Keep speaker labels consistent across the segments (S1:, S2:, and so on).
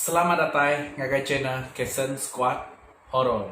S1: Selamat datang ngagai channel Kesen Squad Horror.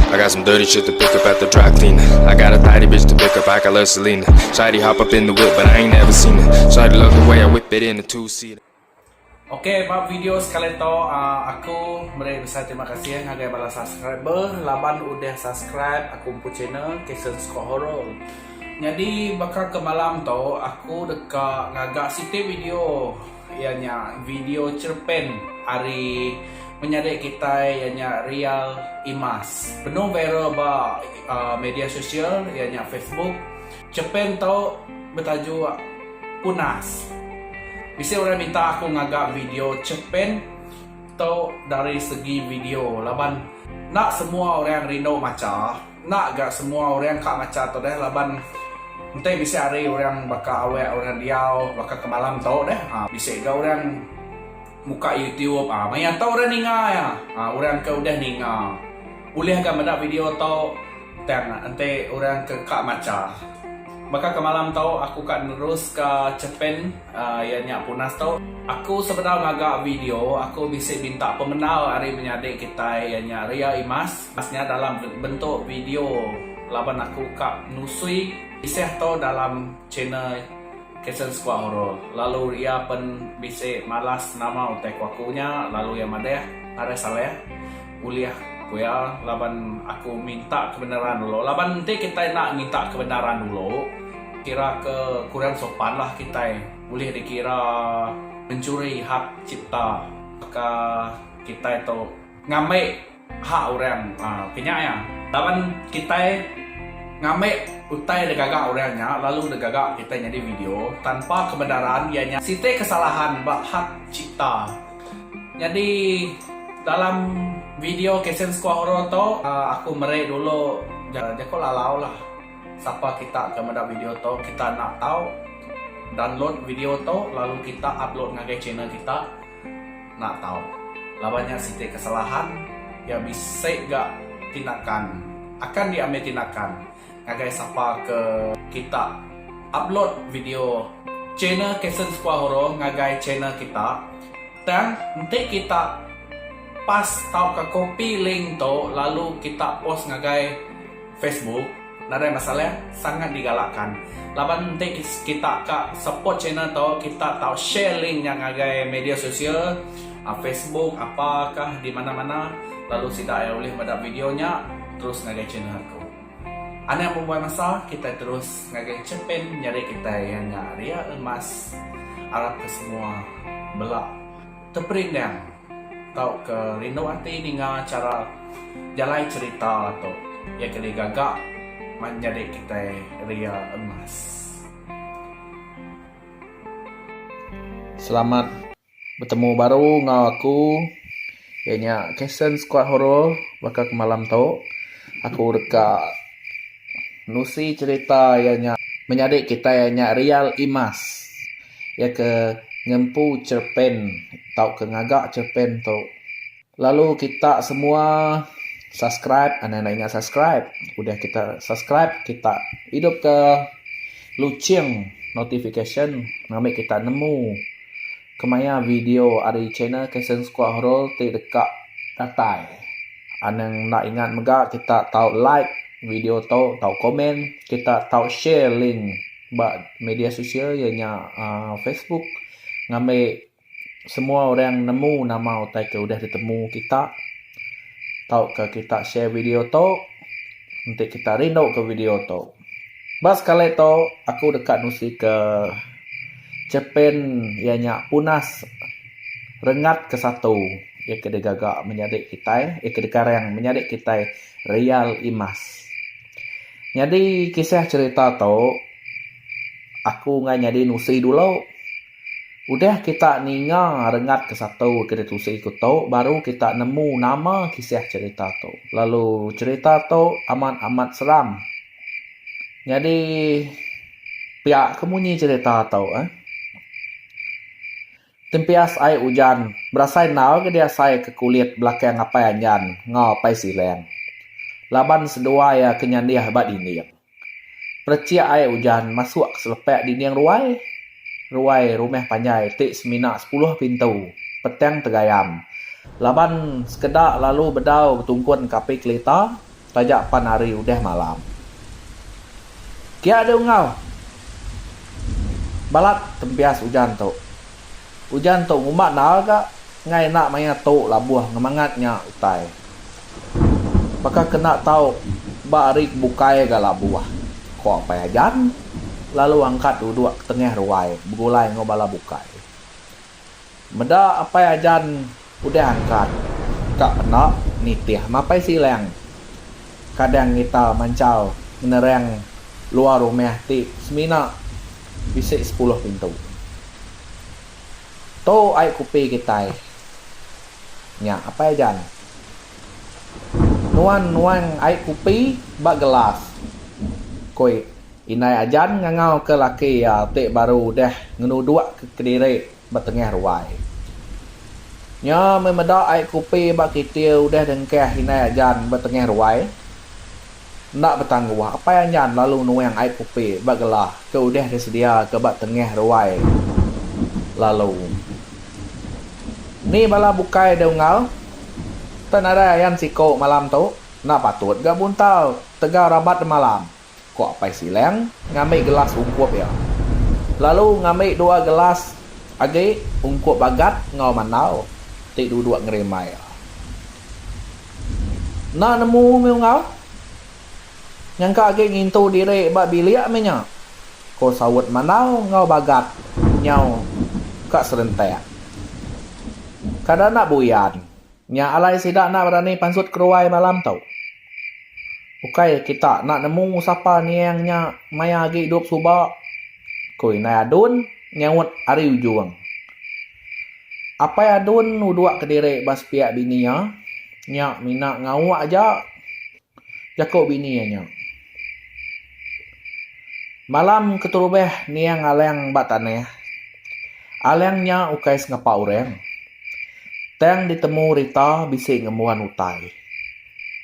S2: I got some dirty shit to pick up at the dry cleaner. I got a tidy bitch to pick up, I got love Selena. Shawty hop up in the whip, but I ain't never seen her. Shawty love the way I whip it in a two-seater.
S1: Okay, buat video sekali tu aku beri besar terima kasih ngagai bala subscriber. Laban udah subscribe aku punya channel Kesen Squad Horror. Jadi bakal ke malam tu aku dekat ngagak siti video ianya video cerpen hari menyadek kita ianya Real Imas. Penuh viral ba media sosial ianya Facebook. Cerpen tu bertajuk Punas. Bisa orang minta aku ngagak video cerpen tu dari segi video. Laban nak semua orang rindu macam, nak gak semua orang kak macam tu dah laban. Nanti bisa hari orang bakal awet orang diau bakal ke malam tau deh. Bisa juga orang buka YouTube. Banyak tau orang ninga ya. Orang ke udah ninga. Boleh kan ada video tau. Dan nanti orang ke kak maca. Bakal ke malam tau aku kan terus ke cerpen yang punas tau. Aku sebenarnya ngagak video. Aku bisa minta pemenang hari menyadek kita yang Ria Imas. Masnya dalam bentuk video. Laban aku kak nusui bisa tau dalam channel Kesen Squad Horror. Lalu ia pun bisa malas nama utek wakunya. Lalu yang ada salah kuliah kuya. Laban aku minta kebenaran dulu. Laban nanti kita nak minta kebenaran dulu. Kira ke kurang sopan lah kita. Boleh dikira mencuri hak cipta. Maka kita itu ngambil hak orang. Kenyanya. Laban kita ngambil utai degagak orangnya, lalu degagak kita jadi video tanpa kebenaran ianya site kesalahan bak hak cipta. Jadi dalam video Kesen Squad Horror tu aku merek dulu jako lalau lah siapa kita kepada video tu kita nak tahu download video tu lalu kita upload ngagai channel kita nak tahu lawannya site kesalahan ya bisa gak tindakan akan diambil tindakan ngagai siapa ke kita upload video channel Kesen Squad Horror ngagai channel kita dan nanti kita pas tahu ke copy link tu lalu kita post ngagai Facebook. Nggak ada masalah, sangat digalakkan. Laban nanti kita ke support channel tu kita tahu share link yang ngagai media sosial Facebook apakah di mana-mana lalu tidak boleh pada videonya terus ngagai channel aku. Ana yang membuat masa kita terus ngagai cerpen nyari kita yang Ria Emas Arab ke semua belak terperindang tau ke rindu hati dengan cara jalan cerita atau ya kena gagak menjadi kita Ria Emas. Selamat bertemu baru dengan aku ianya Kesen Squad Horror bakal ke malam tau aku dekat nusi cerita ianya menyadik kita ianya Real Imas ya ke ngempu cerpen tau ke ngagak cerpen tu lalu kita semua subscribe anak-anak ingat subscribe udah kita subscribe kita hidup ke lucing notification ngambil kita nemu kemaya video ada channel Kesen Squad Horror dekat datai anang nak ingat megak kita tahu like video tahu komen kita tahu share link buat media sosial ianya Facebook ngambil semua orang nemu nama utai ke udah ditemu kita tahu ke kita share video tu nanti kita rindu ke video tu bas kali tu aku dekat nusi ke cerpen ianya Punas rengat ke satu ya ke gagak menyadik kita ke dekarang menyadik kita Real Imas. Jadi kisah cerita tu aku nggak jadi nusi dulu. Udah kita ninga rengat ke satu ke tusi ikut tu baru kita nemu nama kisah cerita tu. Lalu cerita tu amat seram. Jadi pihak kemunyi cerita tu tempias air hujan berasai nau ke dia saya ke kulit belakang apa yang ngapai sileng. Laban sedua ya kenyandiah bat ini. Percia air hujan masuk selepek di niang ruai. Ruai rumah panjai tik semina 10 pintu. petang tegayam. Laban sekedak lalu bedau bertungkun kapi kereta, tajak pan hari udah malam. Kia ada ungau. Balat tempias hujan tu. Hujan tu ngumat na agak ngai nak maya tu labuh ngemangatnya utai. Maka kena tahu bari bukai ga labuh. Ko apa ajan lalu angkat duduk ke tengah ruai begulai ngobala bukai. Meda apa ajan udah angkat. Kak penak nitih mapai silang. Kadang kita mancau menerang luar rumah ti semina bisik 10 pintu. To air kopi kita. Nya apa ajan? Nuan air kopi bak gelas. Koi inai ajan ngangau ke laki ya tek baru dah ngenuduk ke kediri bertengah ruai. Nya memeda air kopi bak kitiu dah dengkeh inai ajan bertengah ruai. Nak bertangguh apa yang jan lalu nuang air kopi bak gelas ke udah disedia ke bak tengah ruai. Lalu ni bala bukai deungal. Tan ada yang siko malam tu. Nak patut gak buntau. Tegar rabat malam. Kok apa silang ngambil gelas ungkup ya. Lalu ngambil 2 gelas agi ungkup bagat ngau manau. Tik duduk ngerimai ya. Nak nemu meungau. Nyangka agi ngintu diri bak bilik menya. Ko sawut manau ngau bagat nyau kak serentak. Kadang nak buyan. Nya alai sidak nak berani pansut keruai malam tau. Bukai kita nak nemu siapa ni yang nya maya agi hidup subak. Koi na adun nyawut ari ujung. Apa adun uduk ke diri bas piak bini ya. Nya mina ngau aja. Jakok bini nya. Malam keturubeh ni yang aleng bataneh. Alengnya ukai ngapa ureng. Teng ditemu Rita bisik ngemuan utai.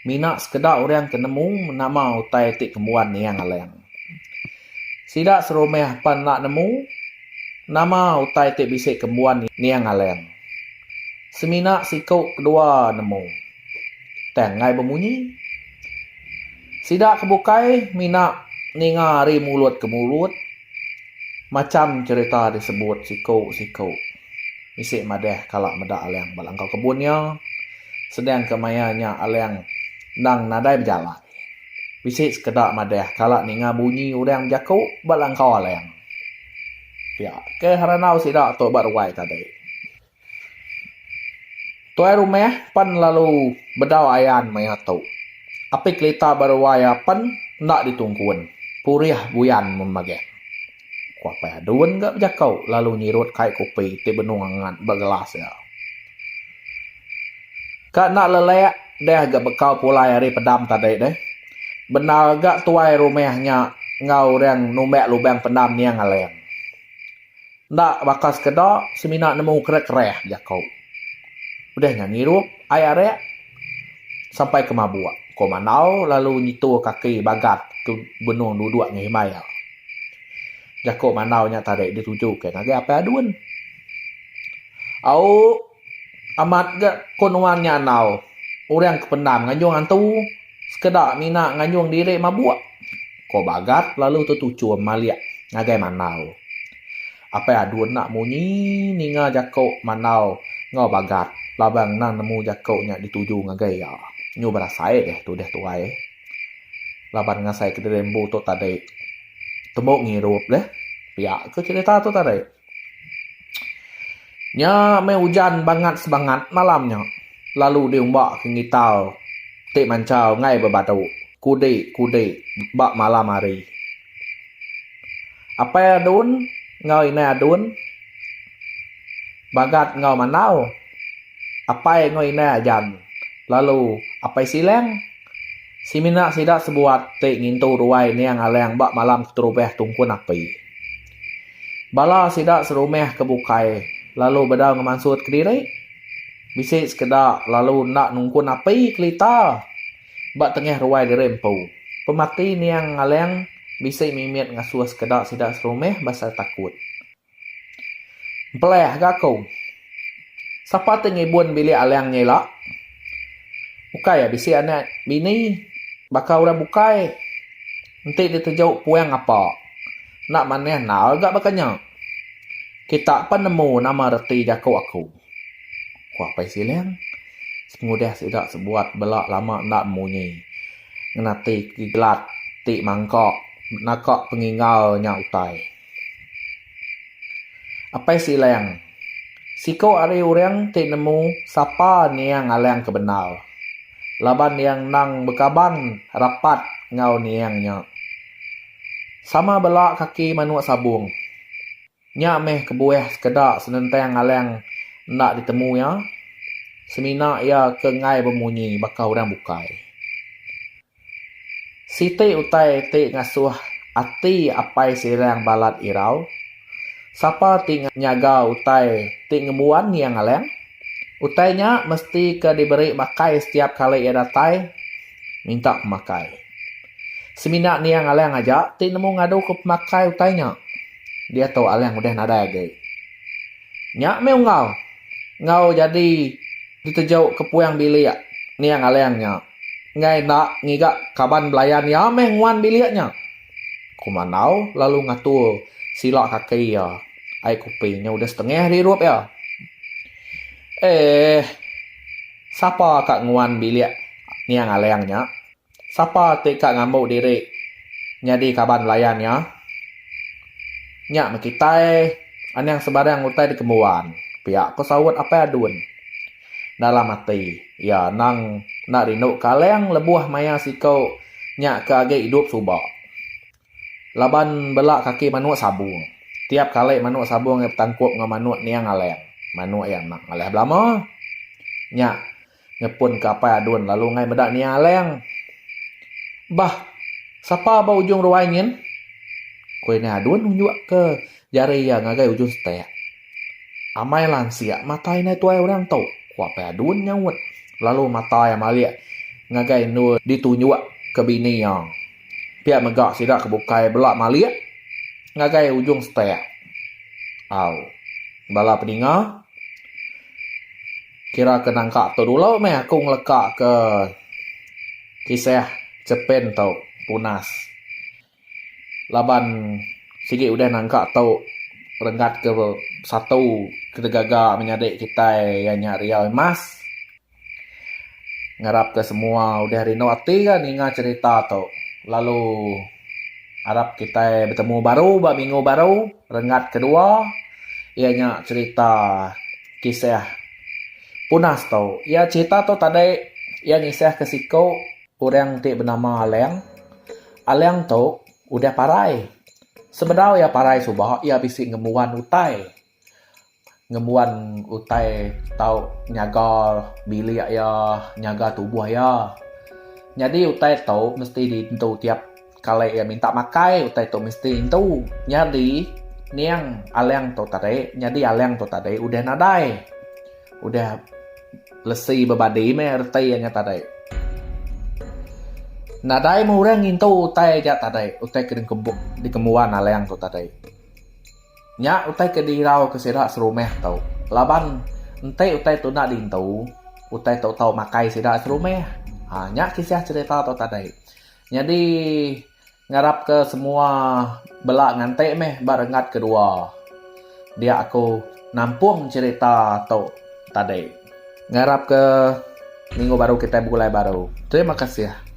S1: Mina sekedar orang kenemu nama utai tik kemuan ni yang aleng. Sidak serumeh pan nak nemu nama utai tik bisik kemuan ni yang aleng. Semina sikau kedua nemu. Teng ngai bemunyi. Sidak kebukai mina ninga hari mulut ke mulut. Macam cerita disebut sikau. Bisik madeh kalak medak aleng balangkau kebunnya. Sedang kemayanya aleng nang nadai berjalan. Bisik sekedak madeh kalak ninga bunyi udang berjakuk balangkau aleng. Ya, ke haranau sidak tu berwai tadi. Tuai rumah pan lalu bedau ayan maya tu. Api kelita berwai pan nak ditungkuan. Puriah buyan memagih. Kuapa adun gak berjakau lalu nyirut kai kopi ti benung angan bergelas ya. Kak nak lelek dah gak bekau pulai hari pedam tadi deh. Benar gak tuai rumahnya ngau reng numbek lubang pendam ni yang aleng. Ndak bakas kedak semina nemu kerek-kereh jakau. Udah nyirup air rek sampai ke mabuk. Ko manau lalu nyitu kaki bagat ke benung duduk ngehimai ya. Jakok manau nya tarik dituju ke ngage apa adun. Au amat gak konuan nya nau. Orang kependam nganyung antu sekedak mina nganyung diri mabuk. Ko bagat lalu tutuju maliak ngage manau. Apa adun nak munyi ninga jakok manau ngau bagat. Labang nang nemu jakok nya dituju ngage ya. Nyu berasai deh tu deh tuai. Laban ngasai ke rembu tu tadi. Tembok ngirup deh. Pihak ke cerita tu tadi. Nya me hujan banget sebangat malamnya. Lalu diumbak ke ngitau. Tik mancau ngai berbatu. Kudik bak malam hari. Apa ya adun? Ngau ini adun? Bagat ngau manau. Apa yang ngau ini ajan? Lalu apa silang? Simina sidak sebuat tik ngintu ruai ni yang aleng bak malam keterubeh tungkun api. Bala sidak serumeh kebukai. Lalu bedau ngemansut ke diri. Bisik sekedak lalu nak nungkun api kelita. Bak tengah ruai dirempu. Pemati ni yang aleng bisik mimit ngasuh sekedak sidak serumeh basal takut. Peleh gak kau.
S3: Siapa tengibun bilik aliang nyelak? Bukai ya bisi anak bini. Bakal orang bukai. Nanti dia terjauh puang apa? Nak maneh nak agak bakanya. Kita apa nemu nama reti jakau aku. Kuah pai sileng. Semudah sidak sebuat belak lama nak munyi. Ngenati kilat ti mangkok. Nakak pengingau nya utai. Apa sileng? Siko ari orang ti nemu siapa ni yang aliang kebenar. Laban yang nang bekaban rapat ngau ni yang nya. Sama belak kaki manuak sabung. Nya meh kebueh sekedak senentang aliang nak ditemu ya. Semina ia ke ngai bermunyi bakal orang bukai. Siti utai ti ngasuh ati apai sirang balat irau. Siapa ti nyaga utai ti ngemuan yang aliang. Utainya mesti ke diberi makai setiap kali ia datai. Minta pemakai. Semina ni yang aliang aja ti nemu ngadu ke pemakai utainya. Dia tahu aliang udah nada lagi. Nyak meu ngau. Ngau jadi ditejau ke puang bilik ni yang aliangnya. Ngai nak ngigak kaban belayan ya meh nguan biliknya. Kumanau lalu ngatur silak kaki ya. Air kopinya udah setengah dirup ya. Siapa kak nguan bilik ni yang aliangnya? Siapa ti kak ngambuk diri nyadi kaban belayannya? Nyak mekitai anang sebarang utai di kemuan. Pihak ko sawut apa adun. Dalam hati, ya nang nak rinuk kaleng lebuah maya sikau nyak ke age hidup subak. Laban belak kaki manuak sabung. Tiap kali manuak sabung yang tangkup dengan manuak ni yang aleng. Manuak yang nak ngaleh belama. Nyak ngepun ke apa adun lalu ngai bedak ni yang aleng. Bah, siapa ba ujung ruangin? Kue ni adun unjuk ke jari yang ngagai ujung setek. Amai lansia matai na tuai orang tau. Kuat adun nyawut. Lalu mata yang malik ngagai nu ditunjuk ke bini yang. Pihak megak sidak kebukai belak malik. Ngagai ujung setek. Bala peninga. Kira ke nangkak tu dulu meh aku ngelekak ke kisah cepen tau punas. Laban sikit udah nangkak tau rengat ke satu kedegaga menyadik kita yang nyari emas. Ngarap ke semua udah rino hati kan ingat cerita tu. Lalu harap kita bertemu baru minggu baru rengat kedua ianya cerita kisah punas tau. Ya cerita tu tadi ia ngisah ke siko orang ti bernama Aleng. Aleng tu udah parai. Sebenarnya ya parai subah ia bisik ngemuan utai. Ngemuan utai tau nyaga bilik ya, nyaga tubuh ya. Jadi utai tau mesti diintu tiap kali ia minta makai, utai tau mesti intu. Jadi niang Aleng tu tadi, jadi Aleng tu tadi udah nadai. Udah lesi bebadi me erti yang tadi. Nadai mu orang intu utai ja tadi, utai kedeng kembuk di kemuan Aleng tu tadi. Nya utai ke dirau ke sidak serumeh tau. Laban ente utai tu nak diintu, utai tau makai sidak serumeh. Nya kisah cerita tu tadi. Jadi ngarap ke semua belak ngante meh barengat kedua. Dia aku nampung cerita tu tadi. Ngarap ke minggu baru kita mulai baru. Terima kasih.